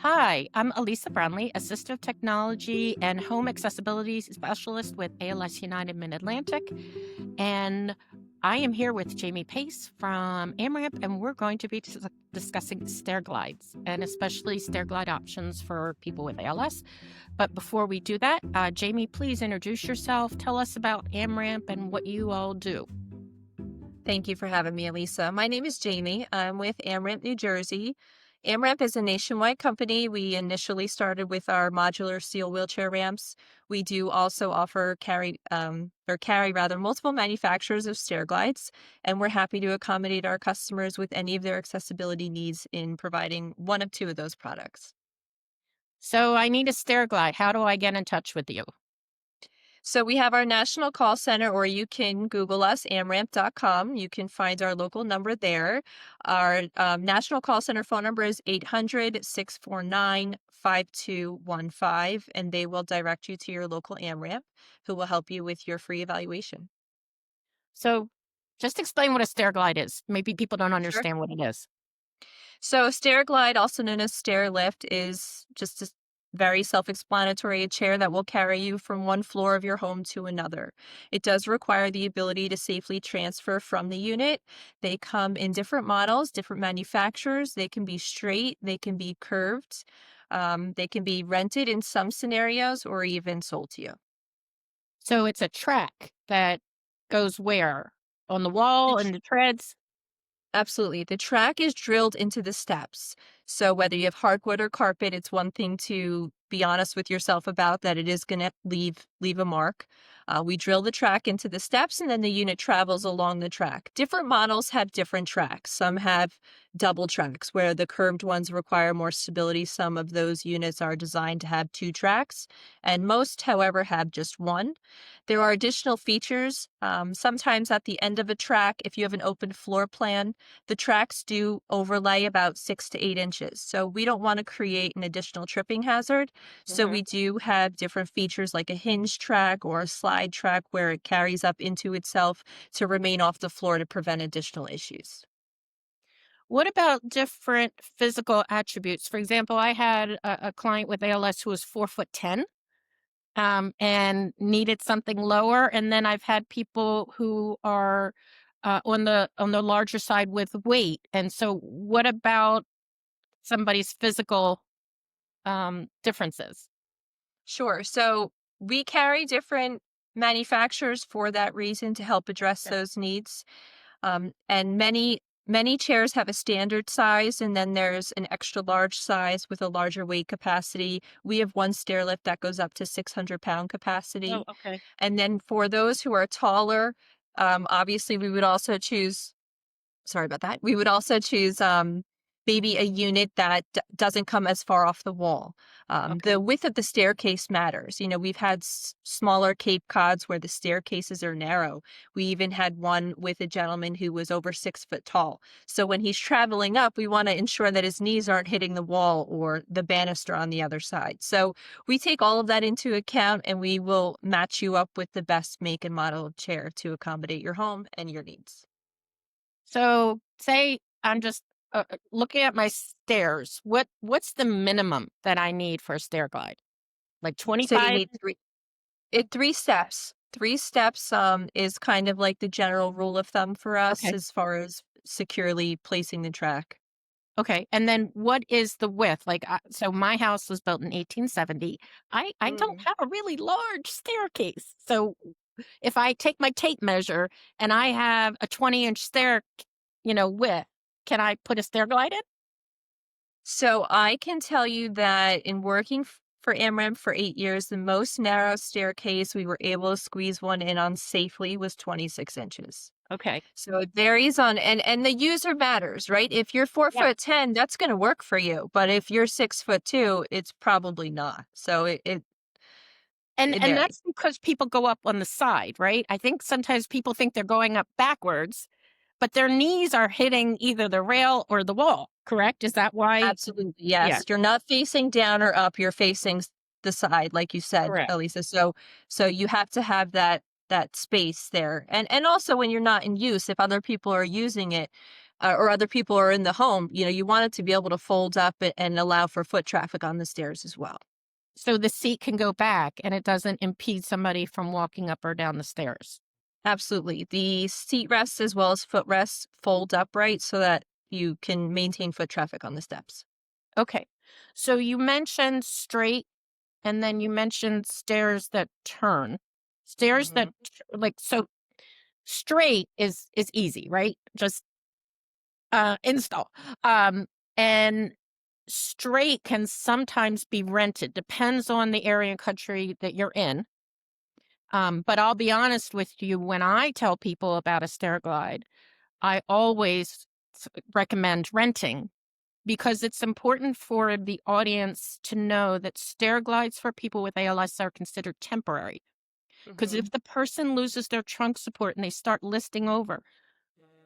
Hi, I'm Alisa Brownlee, Assistive Technology and Home Accessibility Specialist with ALS United Mid Atlantic. And I am here with Jamie Pace from Amramp, and we're going to be discussing stair glides and especially stair glide options for people with ALS. But before we do that, Jamie, please introduce yourself. Tell us about Amramp and what you all do. Thank you for having me, Alisa. My name is Jamie. I'm with Amramp, New Jersey. Amramp is a nationwide company. We initially started with our modular steel wheelchair ramps. We do also offer carry rather multiple manufacturers of stair glides, and we're happy to accommodate our customers with any of their accessibility needs in providing one of two of those products. So I need a stair glide. How do I get in touch with you? So we have our national call center, or you can Google us, amramp.com. You can find our local number there. Our national call center phone number is 800-649-5215, and they will direct you to your local AmRamp, who will help you with your free evaluation. So just explain what a stair glide is. Maybe people don't Sure. understand what it is. So, stair glide, also known as stair lift, is just a very self-explanatory, a chair that will carry you from one floor of your home to another. It does require the ability to safely transfer from the unit. They come in different models, different manufacturers. They can be straight, they can be curved, they can be rented in some scenarios, or even sold to you. So it's a track that goes where? On the wall and the treads? Absolutely. The track is drilled into the steps. So whether you have hardwood or carpet, it's one thing to be honest with yourself about that it is going to leave a mark. We drill the track into the steps, and then the unit travels along the track. Different models have different tracks. Some have double tracks where the curved ones require more stability. Some of those units are designed to have two tracks, and most, however, have just one. There are additional features. Sometimes at the end of a track, if you have an open floor plan, the tracks do overlay about 6 to 8 inches. So we don't want to create an additional tripping hazard. So Mhm. we do have different features like a hinge track or a slide track where it carries up into itself to remain off the floor to prevent additional issues. What about different physical attributes? For example, I had a client with ALS who was 4'10", and needed something lower, and then I've had people who are on the larger side with weight. And so, what about somebody's physical differences? Sure. So we carry different manufacturers for that reason to help address Okay. those needs. And many chairs have a standard size, and then there's an extra large size with a larger weight capacity. We have one stair lift that goes up to 600-pound Oh, capacity. okay. And then for those who are taller, obviously we would also choose sorry about that. We would also choose, maybe a unit that doesn't come as far off the wall. Okay. The width of the staircase matters. We've had smaller Cape Cods where the staircases are narrow. We even had one with a gentleman who was over 6 foot tall. So when he's traveling up, we want to ensure that his knees aren't hitting the wall or the banister on the other side. So we take all of that into account, and we will match you up with the best make and model of chair to accommodate your home and your needs. So, say I'm just looking at my stairs. What's the minimum that I need for a stair glide? Like So you 25? need 3 steps. 3 steps, is kind of like the general rule of thumb for us Okay. as far as securely placing the track. Okay. And then what is the width? Like, so my house was built in 1870. I don't Mhm. have a really large staircase. So if I take my tape measure and I have a 20-inch stair, width, can I put a stair glide in? So I can tell you that in working for AmRamp for 8 years, the most narrow staircase we were able to squeeze one in on safely was 26 inches. Okay. So it varies on and the user matters, right? If you're four Yeah. foot 10, that's gonna work for you, but if you're 6'2", it's probably not. So it And varies. that's because people go up on the side, right? I think sometimes people think they're going up backwards, but their knees are hitting either the rail or the wall, correct? Is that why? Absolutely, Yeah, yes. You're not facing down or up, you're facing the side, like you said, correct. Elisa. So you have to have that space there. And also when you're not in use, if other people are using it, or other people are in the home, you want it to be able to fold up and allow for foot traffic on the stairs as well. So the seat can go back and it doesn't impede somebody from walking up or down the stairs. Absolutely. The seat rests as well as footrests fold upright so that you can maintain foot traffic on the steps. Okay. So you mentioned straight and then you mentioned stairs that turn. Stairs that Mhm. like so straight is easy, right? Just install. And straight can sometimes be rented, depends on the area and country that you're in. But I'll be honest with you, when I tell people about a stair glide, I always recommend renting because it's important for the audience to know that stair glides for people with ALS are considered temporary. Because if Mhm. the person loses their trunk support and they start listing over,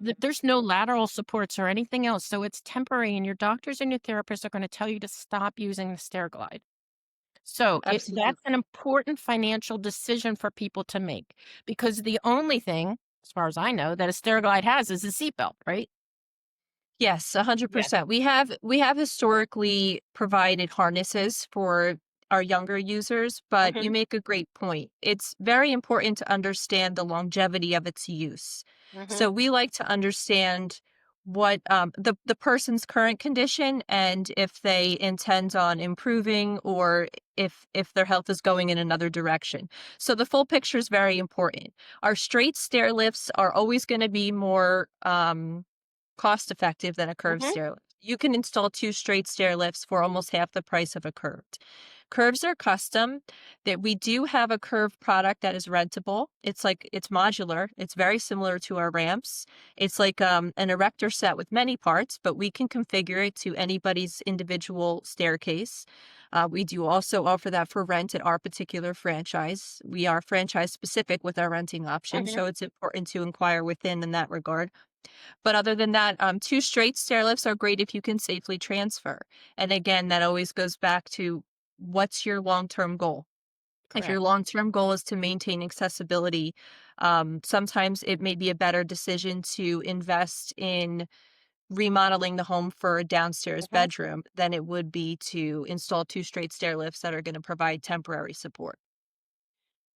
there's no lateral supports or anything else. So it's temporary, and your doctors and your therapists are going to tell you to stop using the stair glide. So that's an Absolutely. important financial decision for people to make because the only thing, as far as I know, that a stair glide has is a seatbelt, right? Yes, Yeah. 100%. We have historically provided harnesses for our younger users, but you Hmm. make a great point. It's very important to understand the longevity of its use. Hmm. So we like to understand what the person's current condition and if they intend on improving or if their health is going in another direction. So the full picture is very important. Our straight stair lifts are always going to be more cost effective than a curved Hmm. stair lift. You can install two straight stair lifts for almost half the price of a curved. Curves are custom. That we do have a curved product that is rentable. It's modular. It's very similar to our ramps. It's like an erector set with many parts, but we can configure it to anybody's individual staircase. We do also offer that for rent at our particular franchise. We are franchise specific with our renting option, Hmm. so it's important to inquire within in that regard. But other than that, two straight stair lifts are great if you can safely transfer. And again, that always goes back to what's your long-term goal? If your Correct. long-term goal is to maintain accessibility, sometimes it may be a better decision to invest in remodeling the home for a downstairs Hmm. bedroom than it would be to install two straight stair lifts that are going to provide temporary support.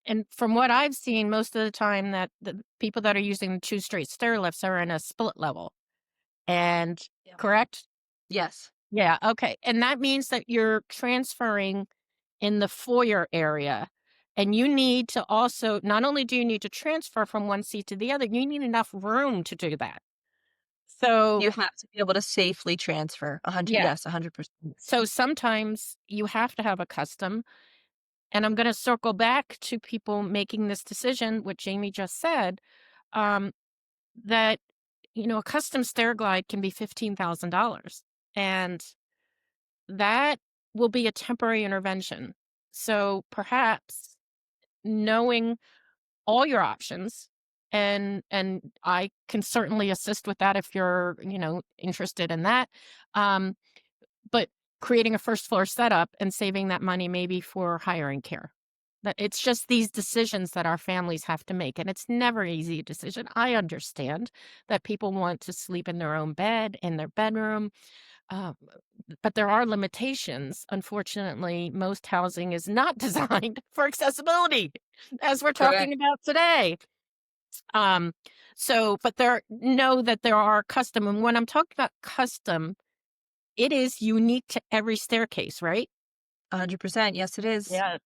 And from what I've seen, most of the time that the people that are using the two straight stair lifts are in a split level. And Yeah. correct? Yes. Yeah. Okay. And that means that you're transferring in the foyer area. And you need to also, not only do you need to transfer from one seat to the other, you need enough room to do that. So, You have to be able to safely transfer. 100, yeah. yes, 100%. So sometimes you have to have a custom. And I'm going to circle back to people making this decision, what Jamie just said, um, that, a custom stair glide can be $15,000. And that will be a temporary intervention. So perhaps knowing all your options and I can certainly assist with that if you're, interested in that. Um, but creating a first floor setup and saving that money maybe for hiring care. That it's just these decisions that our families have to make. And it's never an easy decision. I understand that people want to sleep in their own bed, in their bedroom. Uh, but there are limitations. Unfortunately, most housing is not designed for accessibility, as we're talking Correct. about today. Um, but know that there are custom, and when I'm talking about custom, it is unique to every staircase, right? 100%. Yes, it is. Yeah.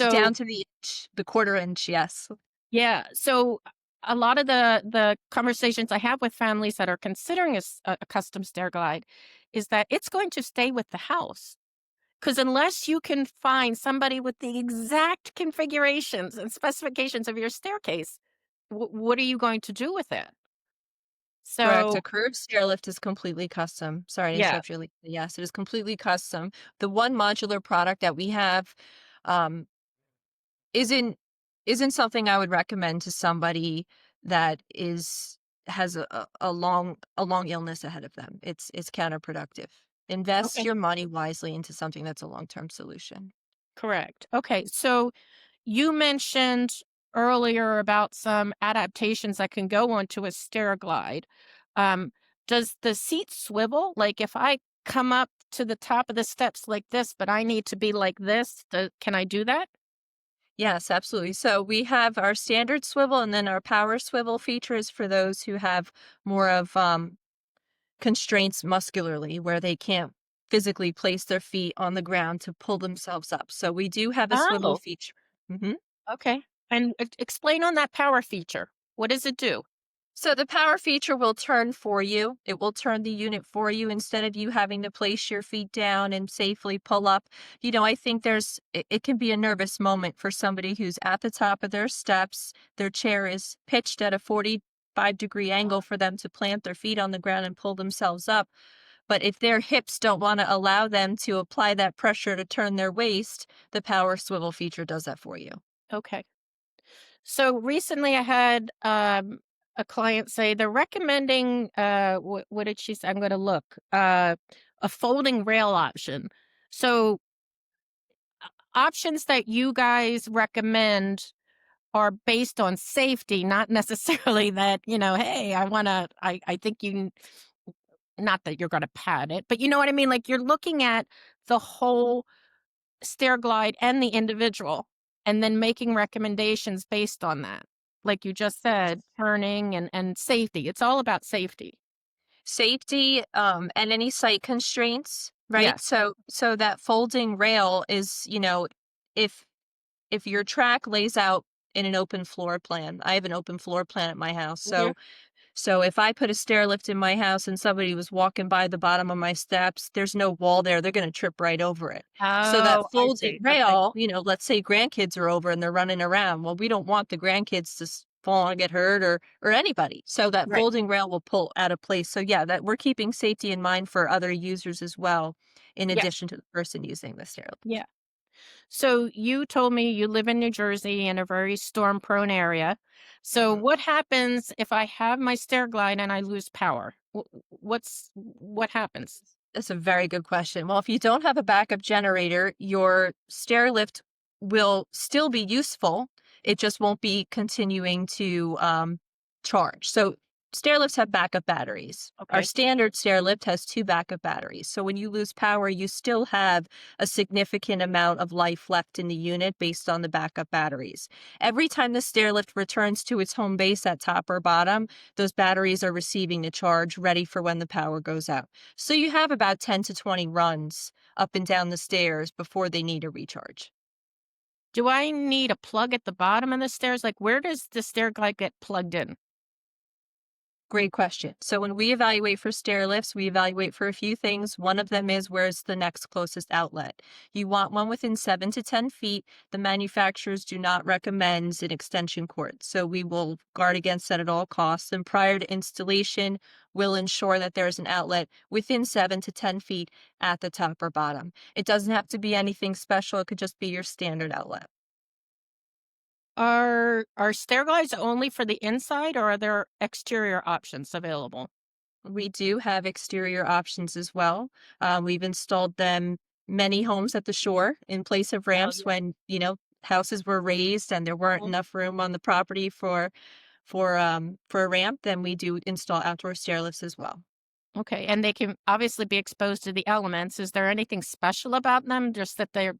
Down So to the inch, the quarter inch, yes. yeah, so a lot of the conversations I have with families that are considering a custom stair glide is that it's going to stay with the house. Because unless you can find somebody with the exact configurations and specifications of your staircase, what are you going to do with it? Correct. A So, curved stair lift is completely custom. Sorry to yeah. interrupt you. Yes, it is completely custom. The one modular product that we have um, isn't isn't something I would recommend to somebody that has a long illness ahead of them. It's counterproductive. Invest Okay. your money wisely into something that's a long-term solution. Correct. Okay. So you mentioned earlier about some adaptations that can go onto a stair glide. Um, Does the seat swivel? Like, if I come up to the top of the steps like this, but I need to be like this, can I do that? Yes, absolutely. So we have our standard swivel and then our power swivel features for those who have more of constraints muscularly where they can't physically place their feet on the ground to pull themselves up. So we do have a swivel Oh, feature. hmm okay. And explain on that power feature. What does it do? So the power feature will turn for you. It will turn the unit for you instead of you having to place your feet down and safely pull up. I think it can be a nervous moment for somebody who's at the top of their steps. Their chair is pitched at a 45-degree angle for them to plant their feet on the ground and pull themselves up. But if their hips don't want to allow them to apply that pressure to turn their waist, the power swivel feature does that for you. Okay. So recently I had a client say they're recommending, what did she say? I'm going to look, a folding rail option. So options that you guys recommend are based on safety, not necessarily that, hey, I think not that you're going to pad it, but you know what I mean? Like you're looking at the whole stair glide and the individual and then making recommendations based on that. Like you just said, turning and safety. It's all about safety. Safety, and any site constraints, right? Yes. So that folding rail is, if your track lays out in an open floor plan. I have an open floor plan at my house. Mhm. So if I put a stair lift in my house and somebody was walking by the bottom of my steps, there's no wall there. They're going to trip right over it. So that Oh, I folding see. Okay. rail, let's say grandkids are over and they're running around. Well, we don't want the grandkids to fall and get hurt or anybody. So that Right. folding rail will pull out of place. So yeah, that we're keeping safety in mind for other users as well, in Yeah. addition to the person using the stair lift. Yeah. So you told me you live in New Jersey in a very storm prone area. So Mhm. what happens if I have my stair glide and I lose power? What happens? That's a very good question. Well, if you don't have a backup generator, your stair lift will still be useful. It just won't be continuing to charge. So, stair lifts have backup batteries. Our Okay. standard stair lift has two backup batteries. So, when you lose power, you still have a significant amount of life left in the unit based on the backup batteries. Every time the stair lift returns to its home base at top or bottom, those batteries are receiving the charge ready for when the power goes out. So you have about 10 to 20 runs up and down the stairs before they need a recharge. Do I need a plug at the bottom of the stairs? Like where does the stair glide get plugged in? Great question. So when we evaluate for stair lifts, we evaluate for a few things. One of them is where's the next closest outlet. You want one within 7 to 10 feet. The manufacturers do not recommend an extension cord. So we will guard against that at all costs. And prior to installation, we'll ensure that there's an outlet within 7 to 10 feet at the top or bottom. It doesn't have to be anything special. It could just be your standard outlet. Are stair glides only for the inside or are there exterior options available? We do have exterior options as well. We've installed them many homes at the shore in place of Oh, ramps yeah. when, houses were raised and there weren't Mhm. enough room on the property for a ramp, then we do install outdoor stair lifts as well. Okay, and they can obviously be exposed to the elements. Is there anything special about them? Just that they're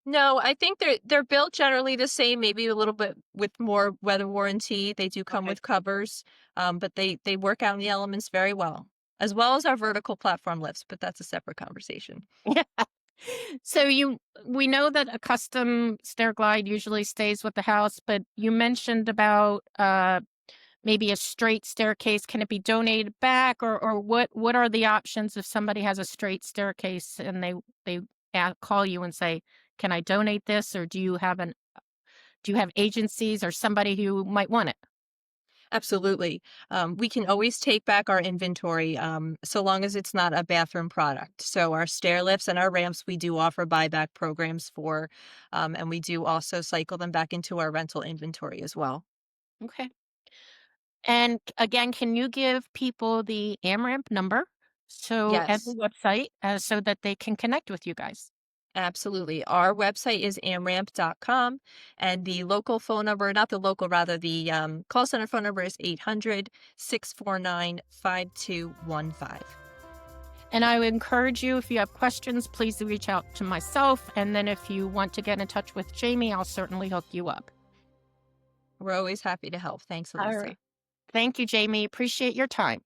No, I think they're built generally the same, maybe a little bit with more weather warranty. They do come okay. with covers, but they work out in the elements very well as our vertical platform lifts, but that's a separate conversation. So we know that a custom stair glide usually stays with the house, but you mentioned about maybe a straight staircase. Can it be donated back, or what are the options if somebody has a straight staircase and they call you and say, "Can I donate this?" Or do you have agencies or somebody who might want it? Absolutely. We can always take back our inventory, so long as it's not a bathroom product. So our stair lifts and our ramps, we do offer buyback programs for, and we do also cycle them back into our rental inventory as well. Okay. And again, can you give people the Amramp number and the Yes. website so that they can connect with you guys? Absolutely. Our website is amramp.com, and the local phone number, not the local, rather the call center phone number is 800-649-5215. And I would encourage you, if you have questions, please reach out to myself. And then if you want to get in touch with Jamie, I'll certainly hook you up. We're always happy to help. Thanks, All Alisa. right. Thank you, Jamie. Appreciate your time.